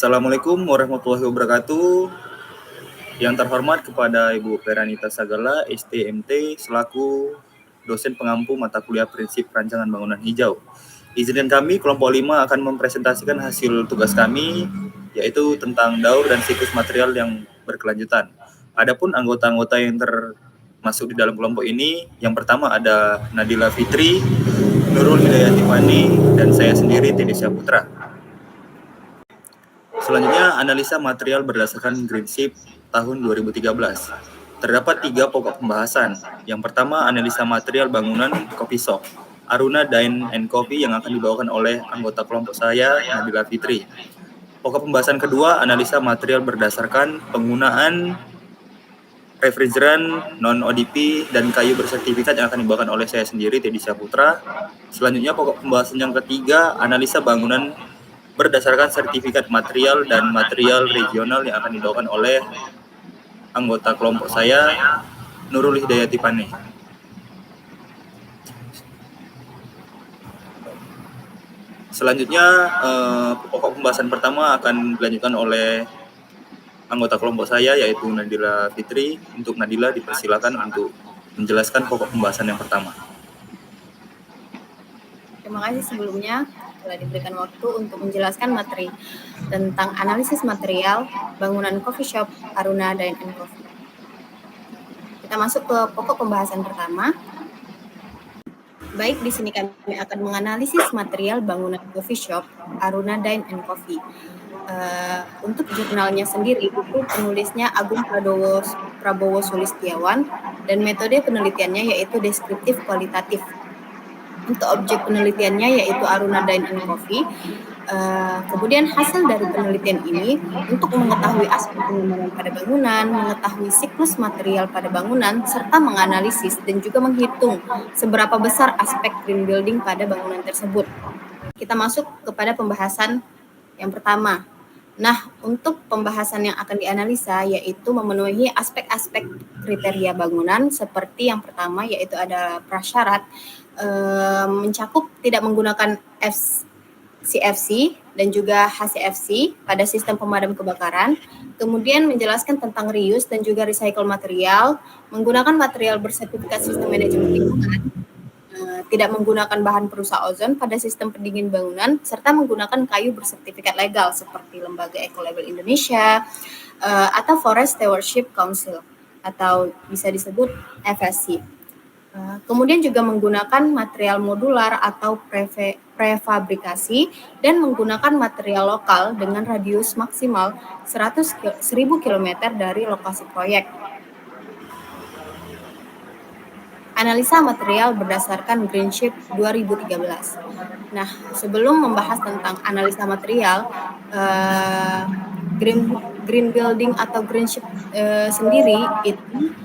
Assalamualaikum warahmatullahi wabarakatuh. Yang terhormat kepada Ibu Feranita Sagala, STMT, selaku dosen pengampu mata kuliah Prinsip Rancangan Bangunan Hijau. Izinkan kami, kelompok 5 akan mempresentasikan hasil tugas kami, yaitu tentang daur dan siklus material yang berkelanjutan. Adapun anggota-anggota yang termasuk di dalam kelompok ini, yang pertama ada Nadila Fitri, Nurul Hidayati Fani, dan saya sendiri, Teddy Syaputra. Selanjutnya, analisa material berdasarkan Greenship tahun 2013. Terdapat 3 pokok pembahasan. Yang pertama, analisa material bangunan coffee shop Aruna Dine and Coffee yang akan dibawakan oleh anggota kelompok saya, Nadila Fitri. Pokok pembahasan kedua, analisa material berdasarkan penggunaan refrigeran, non-ODP, dan kayu bersertifikat yang akan dibawakan oleh saya sendiri, Teddy Syaputra. Selanjutnya, pokok pembahasan yang ketiga, analisa bangunan berdasarkan sertifikat material dan material regional yang akan dibawakan oleh anggota kelompok saya, Nurul Hidayati Fani. Selanjutnya, pokok pembahasan pertama akan dilanjutkan oleh anggota kelompok saya, yaitu Nadila Fitri. Untuk Nadila, dipersilakan untuk menjelaskan pokok pembahasan yang pertama. Terima kasih sebelumnya telah diberikan waktu untuk menjelaskan materi tentang analisis material bangunan coffee shop Aruna Dine and Coffee. Kita masuk ke pokok pembahasan pertama. Baik, di sini kami akan menganalisis material bangunan coffee shop Aruna Dine and Coffee. Untuk jurnalnya sendiri, itu penulisnya Agung Prabowo Sulistiawan, dan metode penelitiannya yaitu deskriptif kualitatif. Untuk objek penelitiannya yaitu Aruna Dine and Coffee. Kemudian hasil dari penelitian ini untuk mengetahui aspek pengembangan pada bangunan, mengetahui siklus material pada bangunan, serta menganalisis dan juga menghitung seberapa besar aspek green building pada bangunan tersebut. Kita masuk kepada pembahasan yang pertama. Nah, untuk pembahasan yang akan dianalisa yaitu memenuhi aspek-aspek kriteria bangunan, seperti yang pertama yaitu ada prasyarat, mencakup tidak menggunakan CFC dan juga HCFC pada sistem pemadam kebakaran, kemudian menjelaskan tentang reuse dan juga recycle material, menggunakan material bersertifikat sistem manajemen lingkungan, tidak menggunakan bahan perusak ozon pada sistem pendingin bangunan, serta menggunakan kayu bersertifikat legal seperti Lembaga Ecolabel Indonesia atau Forest Stewardship Council atau bisa disebut FSC. Kemudian juga menggunakan material modular atau prefabrikasi dan menggunakan material lokal dengan radius maksimal 1.000 km dari lokasi proyek. Analisa material berdasarkan Greenship 2013. Nah, sebelum membahas tentang analisa material, green building atau Greenship sendiri itu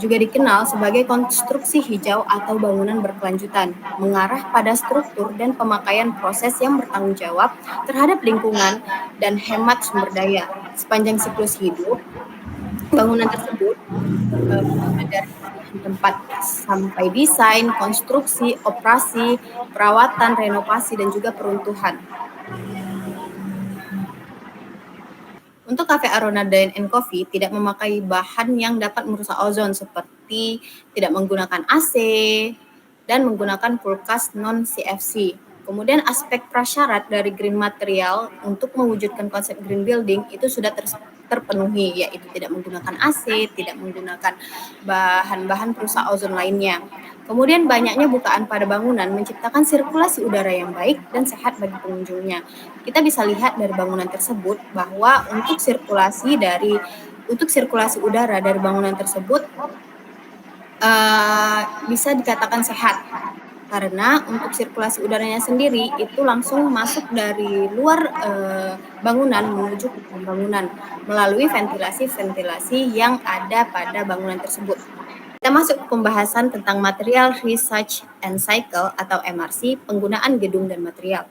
juga dikenal sebagai konstruksi hijau atau bangunan berkelanjutan, mengarah pada struktur dan pemakaian proses yang bertanggung jawab terhadap lingkungan dan hemat sumber daya. Sepanjang siklus hidup, bangunan tersebut dari tempat sampai desain, konstruksi, operasi, perawatan, renovasi, dan juga peruntuhan. Untuk Cafe Aruna Dine and Coffee tidak memakai bahan yang dapat merusak ozon seperti tidak menggunakan AC dan menggunakan kulkas non-CFC. Kemudian aspek prasyarat dari green material untuk mewujudkan konsep green building itu sudah terpenuhi, yaitu tidak menggunakan AC, tidak menggunakan bahan-bahan perusak ozon lainnya. Kemudian banyaknya bukaan pada bangunan menciptakan sirkulasi udara yang baik dan sehat bagi pengunjungnya. Kita bisa lihat dari bangunan tersebut bahwa untuk sirkulasi udara dari bangunan tersebut bisa dikatakan sehat. Karena untuk sirkulasi udaranya sendiri itu langsung masuk dari luar bangunan menuju ke dalam bangunan melalui ventilasi-ventilasi yang ada pada bangunan tersebut. Kita masuk ke pembahasan tentang material research and cycle atau MRC, penggunaan gedung dan material.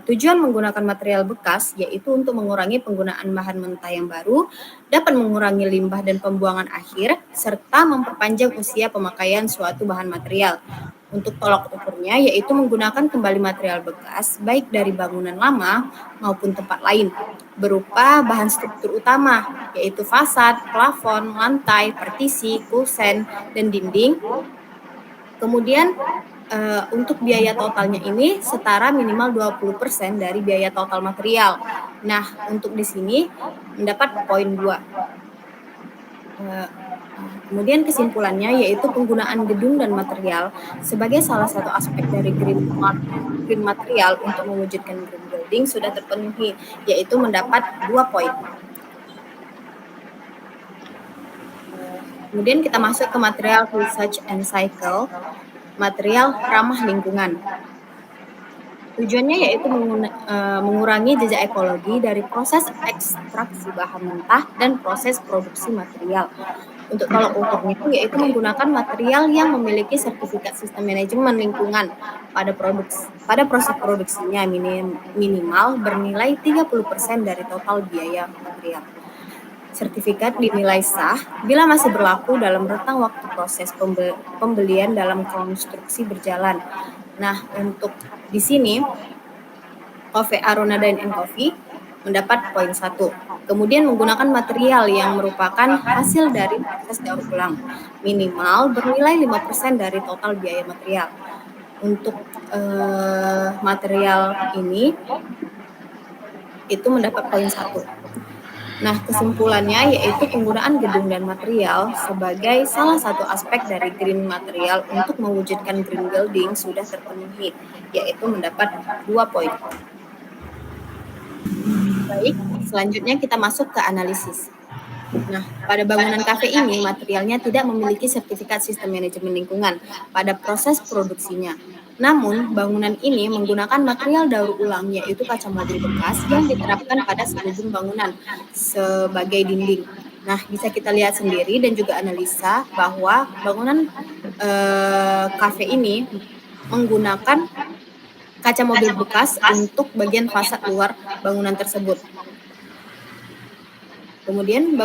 Tujuan menggunakan material bekas yaitu untuk mengurangi penggunaan bahan mentah yang baru, dapat mengurangi limbah dan pembuangan akhir, serta memperpanjang usia pemakaian suatu bahan material. Untuk tolak ukurnya yaitu menggunakan kembali material bekas baik dari bangunan lama maupun tempat lain berupa bahan struktur utama yaitu fasad, plafon, lantai, partisi, kusen, dan dinding. Kemudian untuk biaya totalnya ini setara minimal 20% dari biaya total material. Nah, untuk di sini mendapat poin 2. Kemudian kesimpulannya yaitu penggunaan gedung dan material sebagai salah satu aspek dari green material untuk mewujudkan green building sudah terpenuhi, yaitu mendapat 2 poin. Kemudian kita masuk ke material research and cycle, material ramah lingkungan. Tujuannya yaitu mengurangi jejak ekologi dari proses ekstraksi bahan mentah dan proses produksi material. Untuk tolak ukurnya yaitu menggunakan material yang memiliki sertifikat sistem manajemen lingkungan pada proses produksinya minimal bernilai 30% dari total biaya material. Sertifikat dinilai sah bila masih berlaku dalam rentang waktu proses pembelian dalam konstruksi berjalan. Nah, untuk di sini Cafe Aruna Dine and Coffee mendapat poin 1. Kemudian menggunakan material yang merupakan hasil dari proses daur ulang, minimal bernilai 5% dari total biaya material. Untuk material ini itu mendapat poin 1. Nah, kesimpulannya yaitu penggunaan gedung dan material sebagai salah satu aspek dari green material untuk mewujudkan green building sudah terpenuhi, yaitu mendapat 2 poin. Baik, selanjutnya kita masuk ke analisis. Nah, pada bangunan kafe ini materialnya tidak memiliki sertifikat sistem manajemen lingkungan pada proses produksinya. Namun, bangunan ini menggunakan material daur ulang yaitu kaca mobil bekas yang diterapkan pada selubung bangunan sebagai dinding. Nah, bisa kita lihat sendiri dan juga analisa bahwa bangunan kafe ini menggunakan kaca mobil bekas untuk bagian fasad luar bangunan tersebut. Kemudian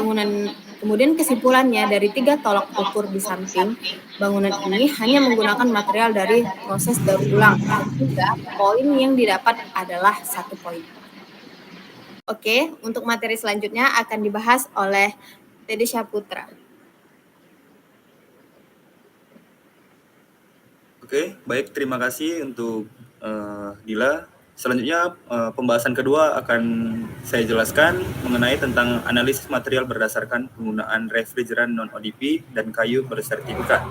kesimpulannya dari 3 tolak ukur di samping bangunan ini hanya menggunakan material dari proses daur ulang, sehingga poin yang didapat adalah 1 poin. Oke, untuk materi selanjutnya akan dibahas oleh Teddy Syaputra. Oke, baik, terima kasih untuk Dila. Selanjutnya pembahasan kedua akan saya jelaskan mengenai tentang analisis material berdasarkan penggunaan refrigeran non-ODP dan kayu bersertifikat.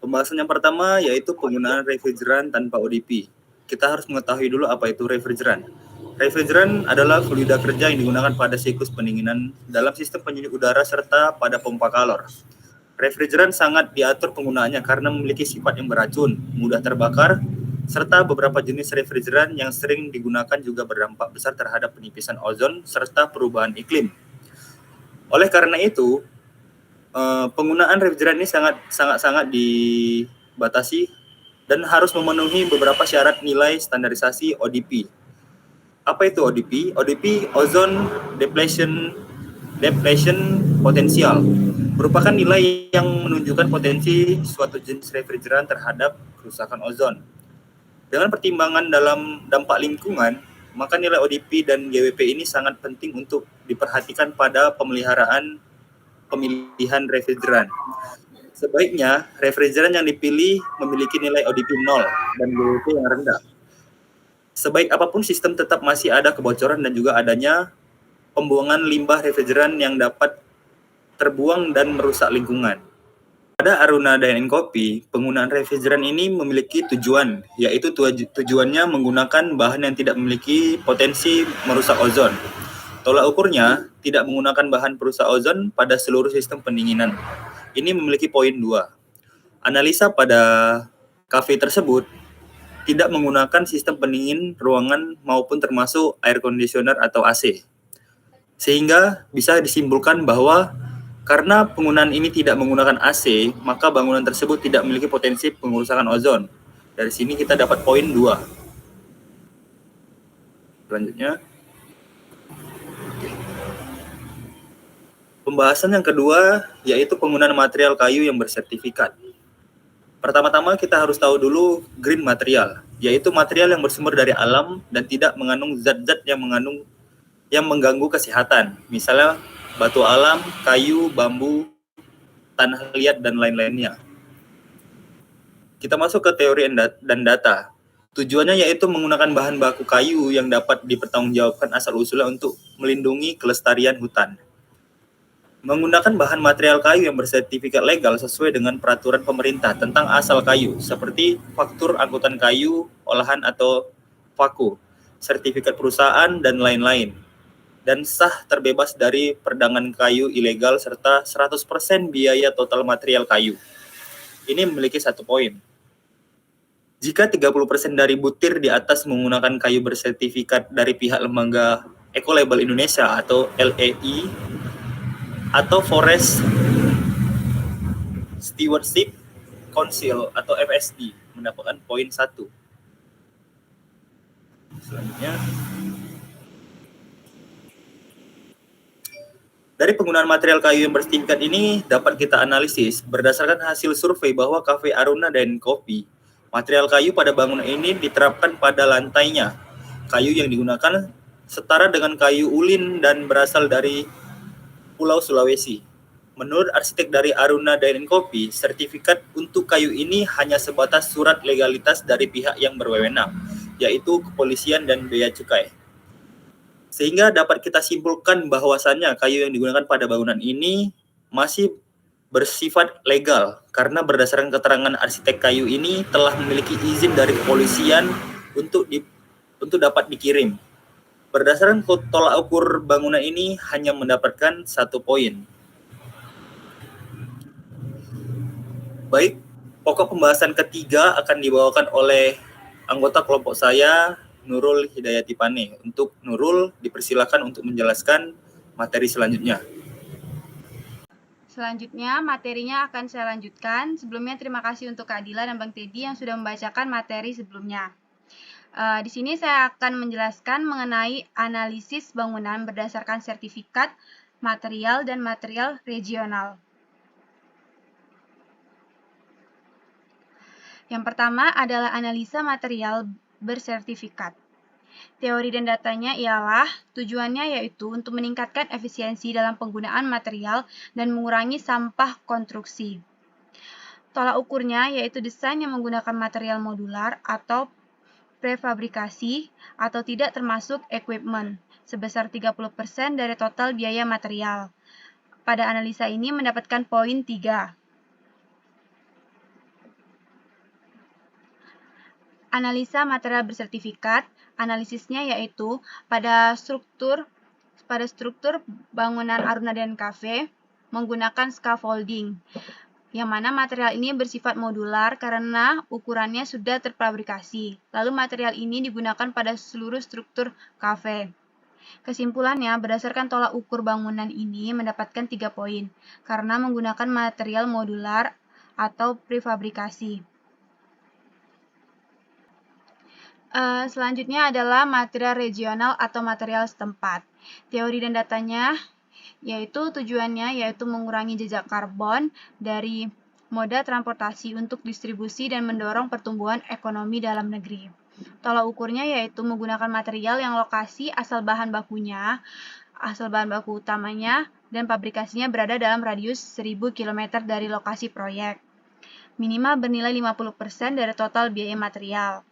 Pembahasan yang pertama yaitu penggunaan refrigeran tanpa ODP. Kita harus mengetahui dulu apa itu refrigeran. Refrigeran adalah fluida kerja yang digunakan pada siklus pendinginan dalam sistem penyedot udara serta pada pompa kalor. Refrigeran sangat diatur penggunaannya karena memiliki sifat yang beracun, mudah terbakar, serta beberapa jenis refrigeran yang sering digunakan juga berdampak besar terhadap penipisan ozon serta perubahan iklim. Oleh karena itu, penggunaan refrigeran ini sangat dibatasi dan harus memenuhi beberapa syarat nilai standarisasi ODP. Apa itu ODP? ODP, ozone depletion potensial, merupakan nilai yang menunjukkan potensi suatu jenis refrigeran terhadap kerusakan ozon. Dengan pertimbangan dalam dampak lingkungan, maka nilai ODP dan GWP ini sangat penting untuk diperhatikan pada pemilihan refrigeran. Sebaiknya refrigeran yang dipilih memiliki nilai ODP 0 dan GWP yang rendah. Sebaik apapun sistem tetap masih ada kebocoran dan juga adanya pembuangan limbah refrigeran yang dapat terbuang dan merusak lingkungan. Pada Aruna Dine and Coffee, penggunaan refrigeran ini memiliki tujuan, yaitu tujuannya menggunakan bahan yang tidak memiliki potensi merusak ozon. Tolak ukurnya tidak menggunakan bahan perusak ozon pada seluruh sistem pendinginan. Ini memiliki poin 2. Analisa pada kafe tersebut tidak menggunakan sistem pendingin ruangan maupun termasuk air conditioner atau AC. Sehingga bisa disimpulkan bahwa karena penggunaan ini tidak menggunakan AC, maka bangunan tersebut tidak memiliki potensi pengerusakan ozon. Dari sini kita dapat poin 2. Selanjutnya, pembahasan yang kedua yaitu penggunaan material kayu yang bersertifikat. Pertama-tama kita harus tahu dulu green material, yaitu material yang bersumber dari alam dan tidak mengandung zat-zat yang mengganggu kesehatan. Misalnya batu alam, kayu, bambu, tanah liat, dan lain-lainnya. Kita masuk ke teori dan data. Tujuannya yaitu menggunakan bahan baku kayu yang dapat dipertanggungjawabkan asal-usulnya untuk melindungi kelestarian hutan. Menggunakan bahan material kayu yang bersertifikat legal sesuai dengan peraturan pemerintah tentang asal kayu, seperti faktur angkutan kayu, olahan atau FAKU, sertifikat perusahaan, dan lain-lain. Dan sah terbebas dari perdagangan kayu ilegal serta 100% biaya total material kayu. Ini memiliki satu poin. Jika 30% dari butir di atas menggunakan kayu bersertifikat dari pihak lembaga Ecolabel Indonesia atau LEI atau Forest Stewardship Council atau FSC mendapatkan poin 1. Selanjutnya, dari penggunaan material kayu yang bersertifikat ini dapat kita analisis berdasarkan hasil survei bahwa Cafe Aruna dan Coffee, material kayu pada bangunan ini diterapkan pada lantainya. Kayu yang digunakan setara dengan kayu ulin dan berasal dari Pulau Sulawesi. Menurut arsitek dari Aruna Dine & Coffee, sertifikat untuk kayu ini hanya sebatas surat legalitas dari pihak yang berwenang, yaitu kepolisian dan bea cukai. Sehingga dapat kita simpulkan bahwasannya kayu yang digunakan pada bangunan ini masih bersifat legal karena berdasarkan keterangan arsitek kayu ini telah memiliki izin dari kepolisian untuk dapat dikirim. Berdasarkan tolak ukur bangunan ini hanya mendapatkan 1 poin. Baik, pokok pembahasan ketiga akan dibawakan oleh anggota kelompok saya, Nurul Hidayati Pane. Untuk Nurul, dipersilakan untuk menjelaskan materi selanjutnya. Selanjutnya, materinya akan saya lanjutkan. Sebelumnya, terima kasih untuk Kak Adila dan Bang Teddy yang sudah membacakan materi sebelumnya. Di sini saya akan menjelaskan mengenai analisis bangunan berdasarkan sertifikat material dan material regional. Yang pertama adalah analisa material bersertifikat. Teori dan datanya ialah tujuannya yaitu untuk meningkatkan efisiensi dalam penggunaan material dan mengurangi sampah konstruksi. Tolak ukurnya yaitu desain yang menggunakan material modular atau prefabrikasi atau tidak termasuk equipment sebesar 30% dari total biaya material. Pada analisa ini mendapatkan poin 3. Analisa material bersertifikat, analisisnya yaitu pada struktur bangunan Aruna dan Cafe menggunakan scaffolding, yang mana material ini bersifat modular karena ukurannya sudah terfabrikasi. Lalu material ini digunakan pada seluruh struktur kafe. Kesimpulannya, berdasarkan tolak ukur bangunan ini mendapatkan 3 poin, karena menggunakan material modular atau prefabrikasi. Selanjutnya adalah material regional atau material setempat. Teori dan datanya yaitu tujuannya yaitu mengurangi jejak karbon dari moda transportasi untuk distribusi dan mendorong pertumbuhan ekonomi dalam negeri. Tolak ukurnya yaitu menggunakan material yang lokasi asal bahan baku utamanya dan pabrikasinya berada dalam radius 1000 km dari lokasi proyek. Minimal bernilai 50% dari total biaya material.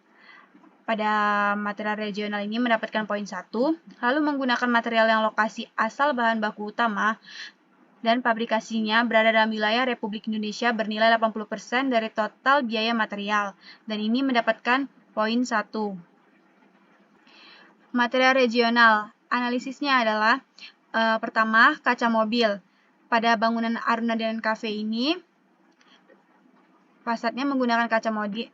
Pada material regional ini mendapatkan poin 1, lalu menggunakan material yang lokasi asal bahan baku utama dan pabrikasinya berada dalam wilayah Republik Indonesia bernilai 80% dari total biaya material, dan ini mendapatkan poin 1. Material regional, analisisnya adalah pertama, kaca mobil. Pada bangunan Aruna dan Cafe ini, fasadnya menggunakan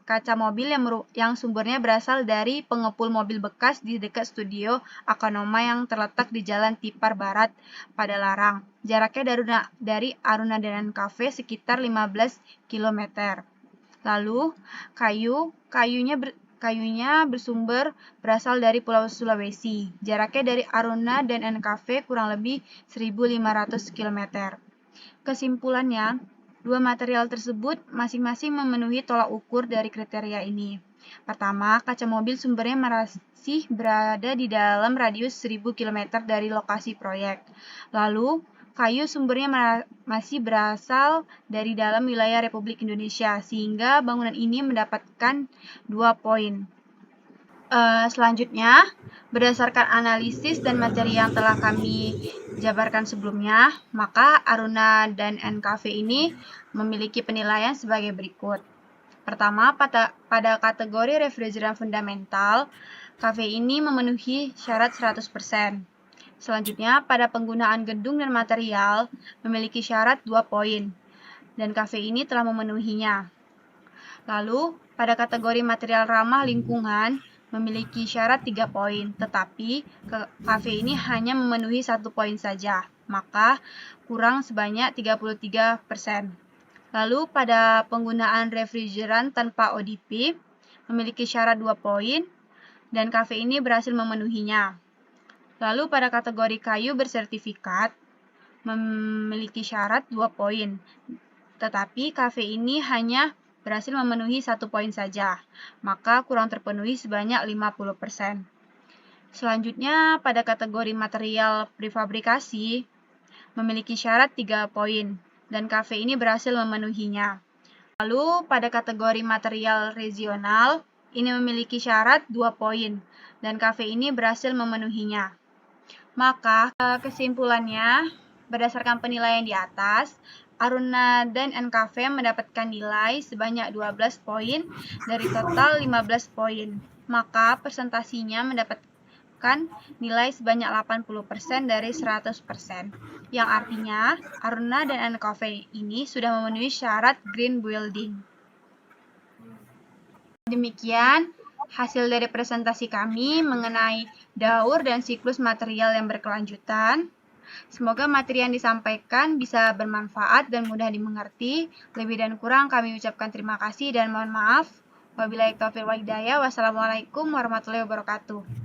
kaca mobil yang sumbernya berasal dari pengepul mobil bekas di dekat studio Akanoma yang terletak di Jalan Tipar Barat, Padalarang. Jaraknya dari Aruna dan Cafe sekitar 15 km. Lalu, kayunya bersumber berasal dari Pulau Sulawesi. Jaraknya dari Aruna dan Cafe kurang lebih 1.500 km. Kesimpulannya, Dua material tersebut masing-masing memenuhi tolak ukur dari kriteria ini. Pertama, kaca mobil sumbernya masih berada di dalam radius 1000 km dari lokasi proyek. Lalu, kayu sumbernya masih berasal dari dalam wilayah Republik Indonesia, sehingga bangunan ini mendapatkan 2 poin. Selanjutnya, berdasarkan analisis dan materi yang telah kami jabarkan sebelumnya, maka Aruna dan NKV ini memiliki penilaian sebagai berikut. Pertama, pada kategori refrigeran fundamental, KV ini memenuhi syarat 100%. Selanjutnya, pada penggunaan gedung dan material memiliki syarat 2 poin, dan KV ini telah memenuhinya. Lalu, pada kategori material ramah lingkungan memiliki syarat 3 poin, tetapi KV ini hanya memenuhi 1 poin saja, maka kurang sebanyak 33%. Lalu pada penggunaan refrigeran tanpa ODP memiliki syarat 2 poin dan KV ini berhasil memenuhinya. Lalu pada kategori kayu bersertifikat memiliki syarat 2 poin, tetapi KV ini hanya berhasil memenuhi 1 poin saja, maka kurang terpenuhi sebanyak 50%. Selanjutnya, pada kategori material prefabrikasi memiliki syarat 3 poin, dan KV ini berhasil memenuhinya. Lalu, pada kategori material regional, ini memiliki syarat 2 poin, dan KV ini berhasil memenuhinya. Maka, kesimpulannya, berdasarkan penilaian di atas, Aruna dan NKV mendapatkan nilai sebanyak 12 poin dari total 15 poin. Maka presentasinya mendapatkan nilai sebanyak 80% dari 100%. Yang artinya Aruna dan NKV ini sudah memenuhi syarat green building. Demikian hasil dari presentasi kami mengenai daur dan siklus material yang berkelanjutan. Semoga materi yang disampaikan bisa bermanfaat dan mudah dimengerti. Lebih dan kurang kami ucapkan terima kasih dan mohon maaf. Wabillahi taufiq wal hidayah. Wassalamualaikum warahmatullahi wabarakatuh.